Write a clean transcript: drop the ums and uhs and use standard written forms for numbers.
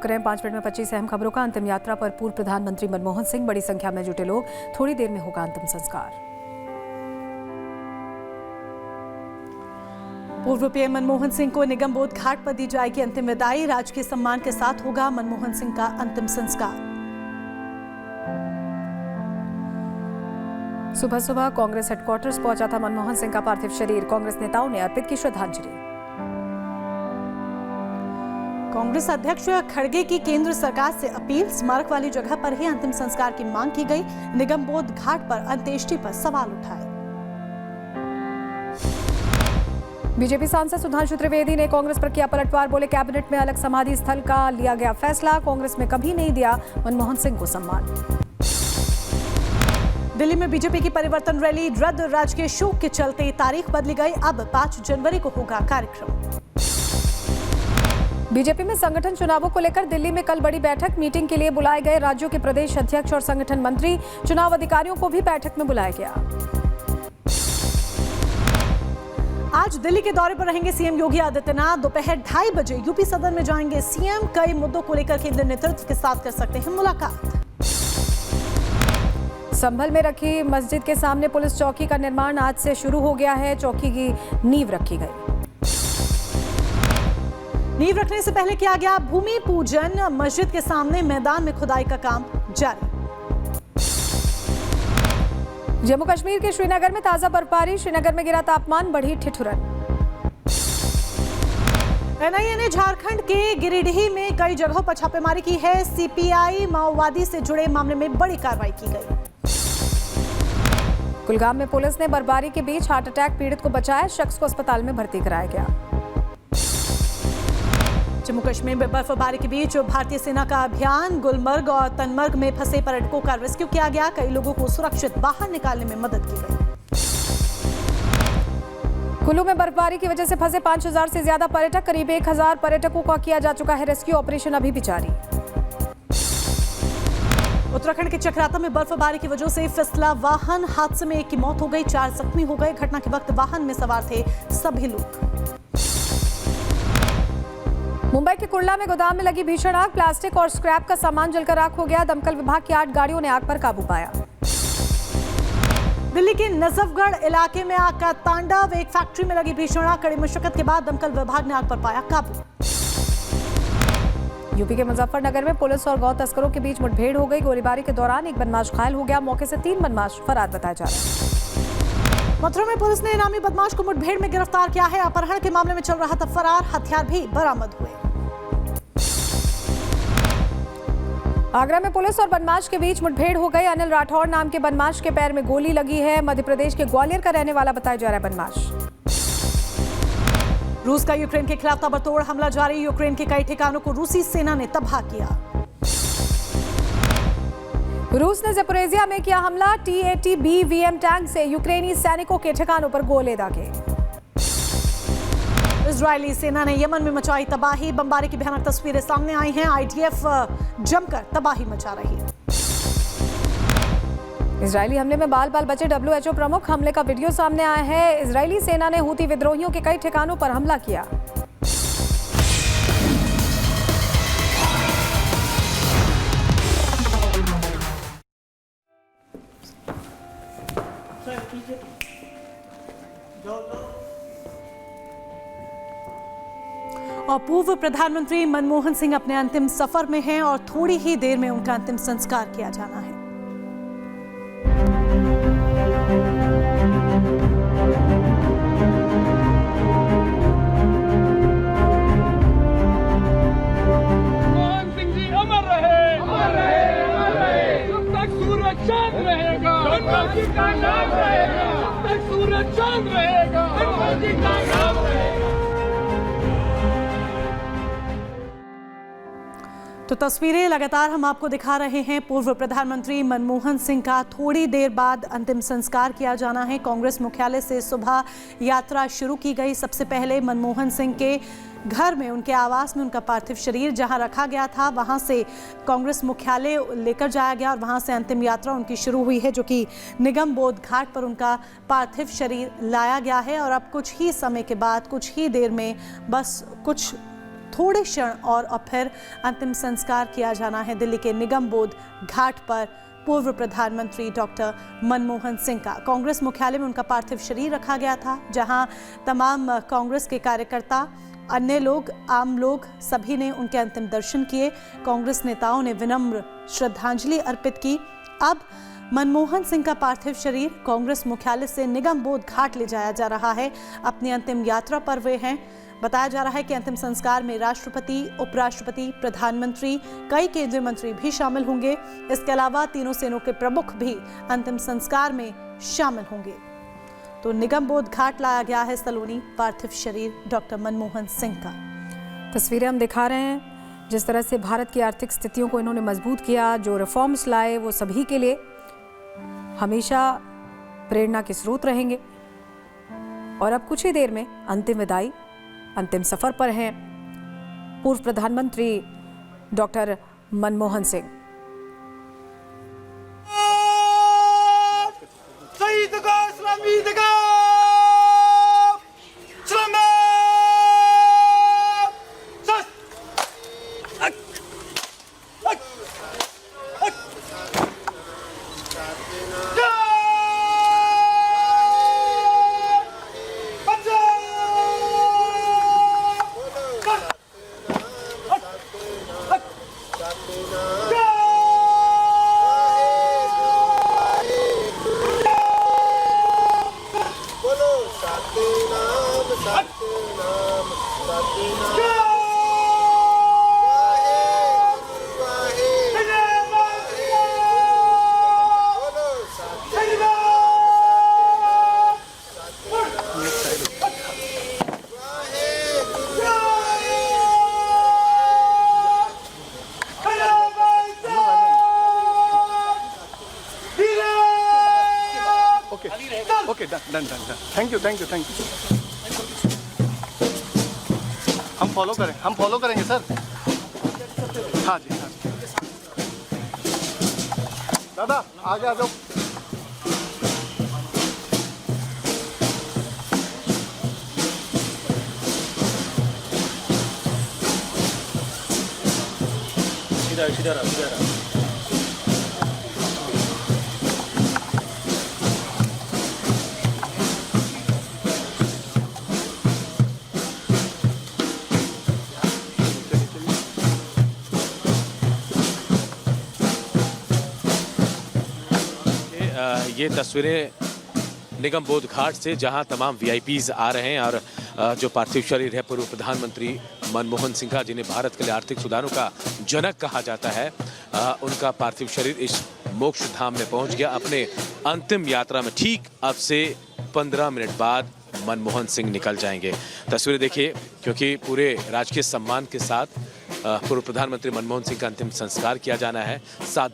वक्त करें 5 मिनट में 25 अहम खबरों का। अंतिम यात्रा पर पूर्व प्रधानमंत्री मनमोहन सिंह, बड़ी संख्या में जुटे लोग। थोड़ी देर में होगा अंतिम संस्कार। पूर्व पीएम मनमोहन सिंह को निगम बोध घाट पर दी जाएगी अंतिम विदाई। राजकीय सम्मान के साथ होगा मनमोहन सिंह का अंतिम संस्कार। सुबह सुबह कांग्रेस हेडक्वार्टर्स पहुंचा था मनमोहन सिंह का पार्थिव शरीर। कांग्रेस नेताओं ने अर्पित की श्रद्धांजलि। कांग्रेस अध्यक्ष खड़गे की केंद्र सरकार से अपील, स्मारक वाली जगह पर ही अंतिम संस्कार की मांग की गई। निगम बोध घाट पर अंत्येष्टि पर सवाल उठाए। बीजेपी सांसद सुधांशु त्रिवेदी ने कांग्रेस पर किया पलटवार। बोले, कैबिनेट में अलग समाधि स्थल का लिया गया फैसला, कांग्रेस में कभी नहीं दिया मनमोहन सिंह को सम्मान। दिल्ली में बीजेपी की परिवर्तन रैली रद्द, राजकीय शोक के चलते तारीख बदली गई। अब 5 जनवरी को होगा कार्यक्रम। बीजेपी में संगठन चुनावों को लेकर दिल्ली में कल बड़ी बैठक। मीटिंग के लिए बुलाए गए राज्यों के प्रदेश अध्यक्ष और संगठन मंत्री, चुनाव अधिकारियों को भी बैठक में बुलाया गया। आज दिल्ली के दौरे पर रहेंगे सीएम योगी आदित्यनाथ। दोपहर 2:30 बजे यूपी सदन में जाएंगे सीएम। कई मुद्दों को लेकर केंद्रीय नेतृत्व के साथ कर सकते हैं मुलाकात। संभल में रखी मस्जिद के सामने पुलिस चौकी का निर्माण आज से शुरू हो गया है। चौकी की नींव रखी गई। नींव रखने से पहले किया गया भूमि पूजन। मस्जिद के सामने मैदान में खुदाई का काम जारी। जम्मू कश्मीर के श्रीनगर में ताजा बर्फबारी। श्रीनगर में गिरा तापमान, बढ़ी ठिठुरन। एनआईए ने झारखंड के गिरिडीह में कई जगहों पर छापेमारी की है। सीपीआई माओवादी से जुड़े मामले में बड़ी कार्रवाई की गई। कुलगाम में पुलिस ने बर्फबारी के बीच हार्ट अटैक पीड़ित को बचाया। शख्स को अस्पताल में भर्ती कराया गया। जम्मू कश्मीर में बर्फबारी के बीच भारतीय सेना का अभियान। गुलमर्ग और तनमर्ग में फंसे पर्यटकों का रेस्क्यू किया गया। कई लोगों को सुरक्षित बाहर निकालने में मदद की गई। कुल्लू में बर्फबारी की वजह से फंसे 5000 से ज्यादा पर्यटक। करीब 1000 पर्यटकों का किया जा चुका है रेस्क्यू। ऑपरेशन अभी भी जारी। उत्तराखंड के चक्राता में बर्फबारी की वजह से फिसला वाहन। हादसे में एक की मौत हो गई, 4 जख्मी हो गए। घटना के वक्त वाहन में सवार थे सभी लोग। मुंबई के कुर्ला में गोदाम में लगी भीषण आग। प्लास्टिक और स्क्रैप का सामान जलकर राख हो गया। दमकल विभाग की 8 गाड़ियों ने आग पर काबू पाया। दिल्ली के नजफगढ़ इलाके में आग का तांडव। एक फैक्ट्री में लगी भीषण आग। कड़ी मशक्कत के बाद दमकल विभाग ने आग पर पाया काबू। यूपी के मुजफ्फरनगर में पुलिस और गौ तस्करों के बीच मुठभेड़ हो गई। गोलीबारी के दौरान एक बदमाश घायल हो गया। मौके से 3 बदमाश फरार बताए जा रहे हैं। मथुरा में पुलिस ने इनामी बदमाश को मुठभेड़ में गिरफ्तार किया है। अपहरण के मामले में चल रहा था फरार। हथियार भी बरामद हुए। आगरा में पुलिस और बदमाश के बीच मुठभेड़ हो गई। अनिल राठौर नाम के बदमाश के पैर में गोली लगी है। मध्य प्रदेश के ग्वालियर का रहने वाला बताया जा रहा है बदमाश। रूस का यूक्रेन के खिलाफ ताबड़तोड़ हमला जारी। यूक्रेन के कई ठिकानों को रूसी सेना ने तबाह किया। रूस ने ज़पोरिज़िया में किया हमला। TATBVM टैंक से यूक्रेनी सैनिकों के ठिकानों पर गोले दागे। इजरायली सेना ने यमन में मचाई तबाही। बमबारी की भयानक तस्वीरें सामने आई हैं। IDF जमकर तबाही मचा रही है। इजरायली हमले में बाल बाल बचे WHO प्रमुख। हमले का वीडियो सामने आया है। इजरायली सेना ने हूती विद्रोहियों के कई ठिकानों पर हमला किया। और पूर्व प्रधानमंत्री मनमोहन सिंह अपने अंतिम सफर में हैं और थोड़ी ही देर में उनका अंतिम संस्कार किया जाना है। मनमोहन सिंह जी अमर रहे, अमर रहे, अमर रहे। जब तक सूरज चांद रहेगा, मनमोहन जी का नाम रहेगा। जब तक सूरज चांद रहेगा, मनमोहन जी का नाम रहेगा। तो तस्वीरें लगातार हम आपको दिखा रहे हैं। पूर्व प्रधानमंत्री मनमोहन सिंह का थोड़ी देर बाद अंतिम संस्कार किया जाना है। कांग्रेस मुख्यालय से सुबह यात्रा शुरू की गई। सबसे पहले मनमोहन सिंह के घर में, उनके आवास में उनका पार्थिव शरीर जहां रखा गया था, वहां से कांग्रेस मुख्यालय लेकर जाया गया और वहां से अंतिम यात्रा उनकी शुरू हुई है, जो कि निगम बोध घाट पर उनका पार्थिव शरीर लाया गया है। और अब कुछ ही समय के बाद, कुछ ही देर में, बस कुछ थोड़े क्षण और फिर अंतिम संस्कार किया जाना है दिल्ली के निगम बोध घाट पर पूर्व प्रधानमंत्री डॉक्टर मनमोहन सिंह का। कांग्रेस मुख्यालय में उनका पार्थिव शरीर रखा गया था, जहां तमाम कांग्रेस के कार्यकर्ता, अन्य लोग, आम लोग सभी ने उनके अंतिम दर्शन किए। कांग्रेस नेताओं ने विनम्र श्रद्धांजलि अर्पित की। अब मनमोहन सिंह का पार्थिव शरीर कांग्रेस मुख्यालय से निगम बोध घाट ले जाया जा रहा है। अपनी अंतिम यात्रा पर वे हैं। बताया जा रहा है कि अंतिम संस्कार में राष्ट्रपति, उपराष्ट्रपति, प्रधानमंत्री, कई केंद्रीय मंत्री भी शामिल होंगे। इसके अलावा तीनों सेनों के प्रमुख भी अंतिम संस्कार में शामिल होंगे। तो निगम बोध घाट लाया गया है सलोनी पार्थिव शरीर डॉक्टर मनमोहन सिंह का। तस्वीरें हम दिखा रहे हैं जिस तरह से भारत की आर्थिक स्थितियों को इन्होंने मजबूत किया, जो रिफॉर्म्स लाए वो सभी के लिए हमेशा प्रेरणा के स्रोत रहेंगे। और अब कुछ ही देर में अंतिम विदाई, अंतिम सफर पर हैं पूर्व प्रधानमंत्री doctor Manmohan Singh. Okay, done. Thank you. हम फॉलो करेंगे सर। हाँ जी। दादा आगे आ जाओ। सीधा रहा। ये तस्वीरें निगम बोध घाट से, जहां तमाम वीआईपीज आ रहे हैं और जो पार्थिव शरीर है पूर्व प्रधानमंत्री मनमोहन सिंह का, जिन्हें भारत के लिए आर्थिक सुधारों का जनक कहा जाता है, उनका पार्थिव शरीर इस मोक्ष धाम में पहुंच गया। अपने अंतिम यात्रा में ठीक अब से 15 मिनट बाद मनमोहन सिंह निकल जाएंगे। तस्वीरें देखिए, क्योंकि पूरे राजकीय सम्मान के साथ पूर्व प्रधानमंत्री मनमोहन सिंह का अंतिम संस्कार किया जाना है। 7